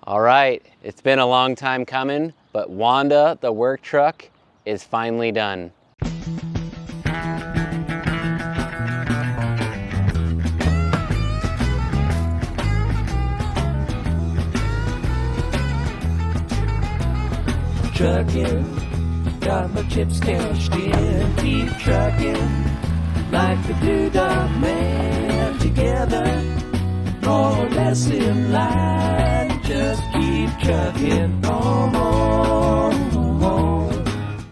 All right, it's been a long time coming, but Wanda, the work truck, is finally done. Trucking, got my chips cashed in, keep trucking, like the Blue Dog Man, together, more or less in line, just keep trucking on.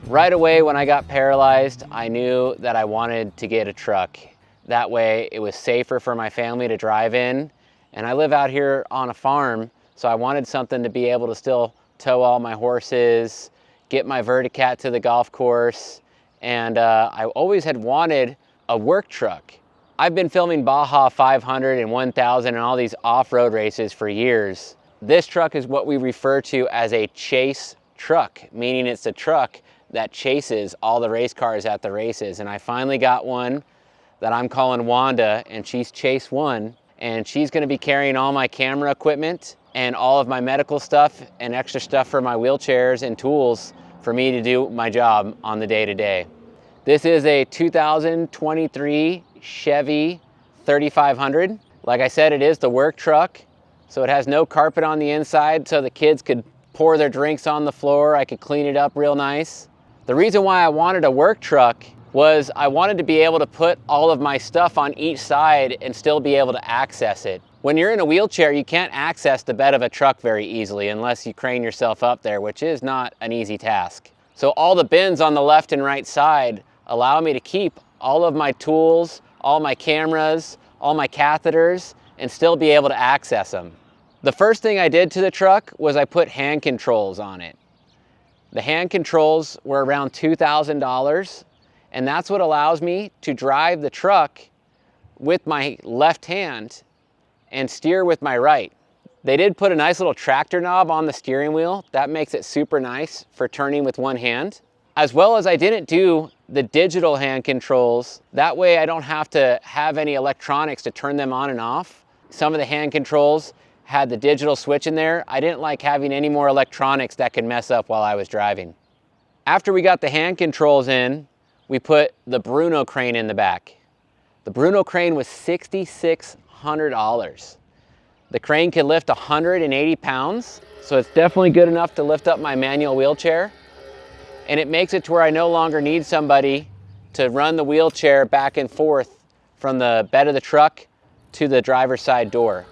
Right away when I got paralyzed, I knew that I wanted to get a truck. That way it was safer for my family to drive in, and I live out here on a farm, so I wanted something to be able to still tow all my horses, get my Verticat to the golf course, and I always had wanted a work truck. I've been filming Baja 500 and 1000 and all these off-road races for years. This truck is what we refer to as a chase truck, meaning it's a truck that chases all the race cars at the races. And I finally got one that I'm calling Wanda, and she's Chase 1, and she's gonna be carrying all my camera equipment and all of my medical stuff and extra stuff for my wheelchairs and tools for me to do my job on the day-to-day. This is a 2023 Chevy 3500. Like I said, it is the work truck, so it has no carpet on the inside so the kids could pour their drinks on the floor. I could clean it up real nice. The reason why I wanted a work truck was I wanted to be able to put all of my stuff on each side and still be able to access it. When you're in a wheelchair, you can't access the bed of a truck very easily unless you crane yourself up there, which is not an easy task. So all the bins on the left and right side allow me to keep all of my tools, all my cameras, all my catheters, and still be able to access them. The first thing I did to the truck was I put hand controls on it. The hand controls were around $2,000, and that's what allows me to drive the truck with my left hand and steer with my right. They did put a nice little tractor knob on the steering wheel. That makes it super nice for turning with one hand. As well as I didn't do the digital hand controls. That way I don't have to have any electronics to turn them on and off. Some of the hand controls had the digital switch in there. I didn't like having any more electronics that could mess up while I was driving. After we got the hand controls in, we put the Bruno crane in the back. The Bruno crane was $6,600. The crane can lift 180 pounds, so it's definitely good enough to lift up my manual wheelchair. And it makes it to where I no longer need somebody to run the wheelchair back and forth from the bed of the truck to the driver's side door.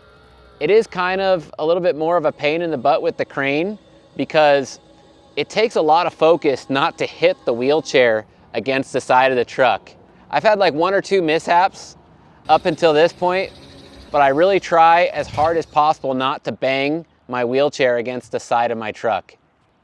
It is kind of a little bit more of a pain in the butt with the crane because it takes a lot of focus not to hit the wheelchair against the side of the truck. I've had like one or two mishaps up until this point, but I really try as hard as possible not to bang my wheelchair against the side of my truck.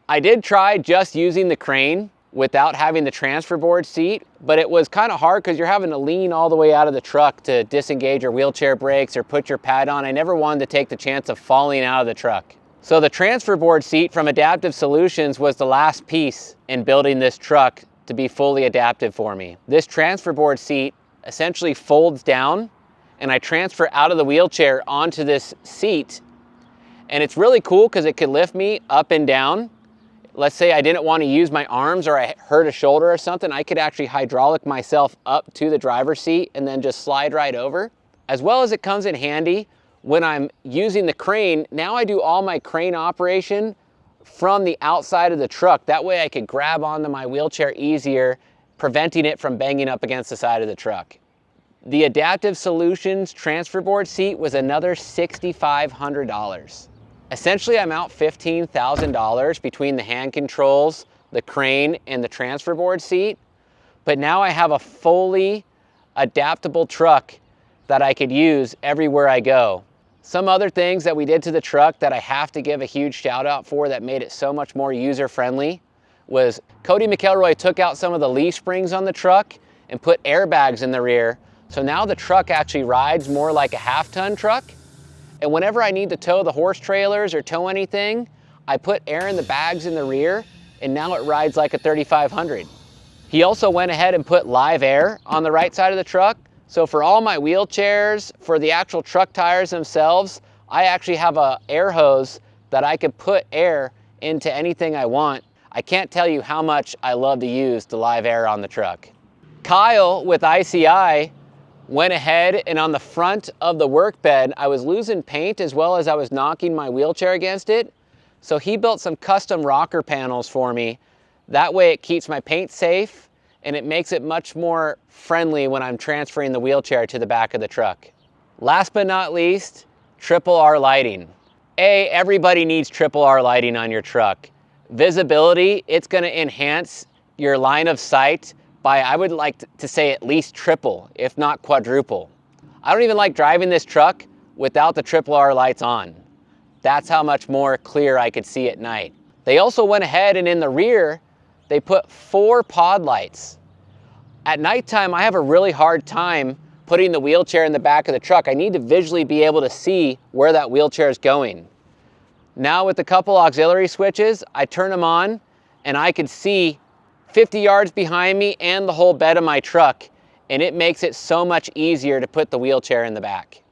I did try just using the crane without having the transfer board seat, but it was kind of hard because you're having to lean all the way out of the truck to disengage your wheelchair brakes or put your pad on. I never wanted to take the chance of falling out of the truck. So the transfer board seat from Adaptive Solutions was the last piece in building this truck to be fully adaptive for me. This transfer board seat essentially folds down, and I transfer out of the wheelchair onto this seat. And it's really cool because it can lift me up and down. Let's say I didn't want to use my arms or I hurt a shoulder or something, I could actually hydraulic myself up to the driver's seat and then just slide right over. As well as it comes in handy when I'm using the crane, now I do all my crane operation from the outside of the truck. That way I could grab onto my wheelchair easier, preventing it from banging up against the side of the truck. The Adaptive Solutions transfer board seat was another $6,500. Essentially, I'm out $15,000 between the hand controls, the crane, and the transfer board seat. But now I have a fully adaptable truck that I could use everywhere I go. Some other things that we did to the truck that I have to give a huge shout out for that made it so much more user-friendly was Cody McElroy took out some of the leaf springs on the truck and put airbags in the rear. So now the truck actually rides more like a half-ton truck. And whenever I need to tow the horse trailers or tow anything, I put air in the bags in the rear, and now it rides like a 3500. He also went ahead and put live air on the right side of the truck. So for all my wheelchairs, for the actual truck tires themselves, I actually have a air hose that I could put air into anything I want. I can't tell you how much I love to use the live air on the truck. Kyle with ICI went ahead and on the front of the work bed, I was losing paint as well as I was knocking my wheelchair against it. So he built some custom rocker panels for me. That way it keeps my paint safe and it makes it much more friendly when I'm transferring the wheelchair to the back of the truck. Last but not least, triple R lighting. Everybody needs triple R lighting on your truck. Visibility, it's gonna enhance your line of sight by, I would like to say, at least triple, if not quadruple. I don't even like driving this truck without the triple R lights on. That's how much more clear I could see at night. They also went ahead and in the rear, they put 4 pod lights. At nighttime, I have a really hard time putting the wheelchair in the back of the truck. I need to visually be able to see where that wheelchair is going. Now with a couple auxiliary switches, I turn them on and I can see 50 yards behind me and the whole bed of my truck, and it makes it so much easier to put the wheelchair in the back.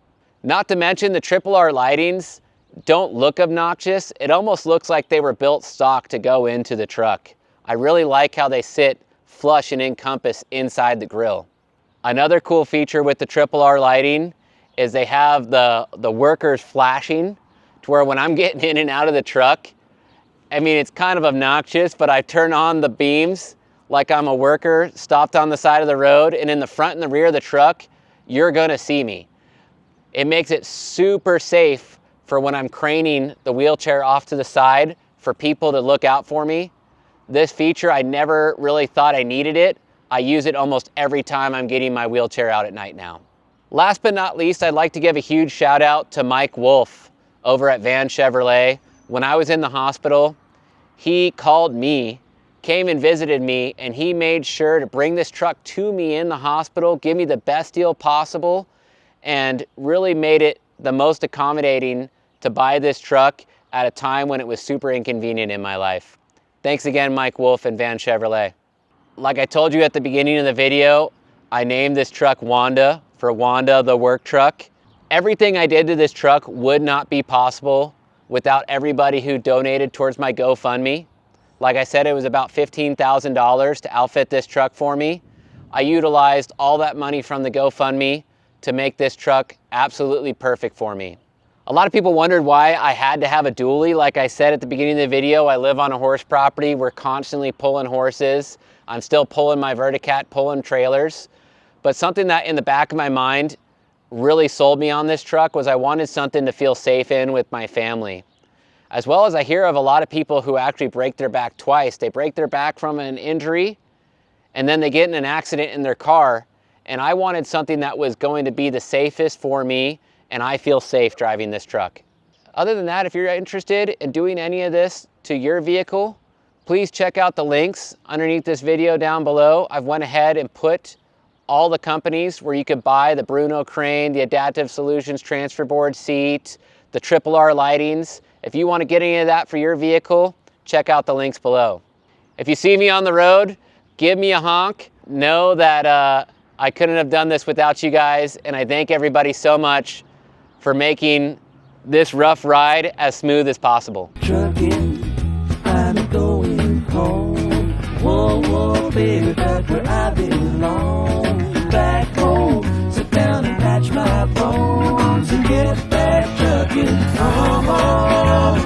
Not to mention the triple R lightings don't look obnoxious. It almost looks like they were built stock to go into the truck. I really like how they sit flush and encompass inside the grille. Another cool feature with the triple R lighting is they have the workers flashing to where when I'm getting in and out of the truck, I mean, it's kind of obnoxious, but I turn on the beams like I'm a worker stopped on the side of the road, and in the front and the rear of the truck, you're gonna see me. It makes it super safe for when I'm craning the wheelchair off to the side for people to look out for me. This feature, I never really thought I needed it. I use it almost every time I'm getting my wheelchair out at night now. Last but not least, I'd like to give a huge shout out to Mike Wolf over at Van Chevrolet. When I was in the hospital, he called me, came and visited me, and he made sure to bring this truck to me in the hospital, give me the best deal possible, and really made it the most accommodating to buy this truck at a time when it was super inconvenient in my life. Thanks again, Mike Wolf and Van Chevrolet. Like I told you at the beginning of the video, I named this truck Wonda for Wanda the work truck. Everything I did to this truck would not be possible without everybody who donated towards my GoFundMe. Like I said, it was about $15,000 to outfit this truck for me. I utilized all that money from the GoFundMe to make this truck absolutely perfect for me. A lot of people wondered why I had to have a dually. Like I said at the beginning of the video, I live on a horse property. We're constantly pulling horses. I'm still pulling my Verticat, pulling trailers. But something that in the back of my mind really sold me on this truck was I wanted something to feel safe in with my family. As well as I hear of a lot of people who actually break their back twice. They break their back from an injury and then they get in an accident in their car. And I wanted something that was going to be the safest for me, and I feel safe driving this truck. Other than that, if you're interested in doing any of this to your vehicle, please check out the links underneath this video down below. I've went ahead and put all the companies where you could buy the Bruno crane, the Adaptive Solutions transfer board seat, the triple R lightings. If you want to get any of that for your vehicle, check out the links below. If you see me on the road, give me a honk. Know that I couldn't have done this without you guys, and I thank everybody so much for making this rough ride as smooth as possible. Trucking, I'm going home. Whoa, whoa, baby, back where I belong. Back home, sit down and patch my bones and get back trucking. Oh,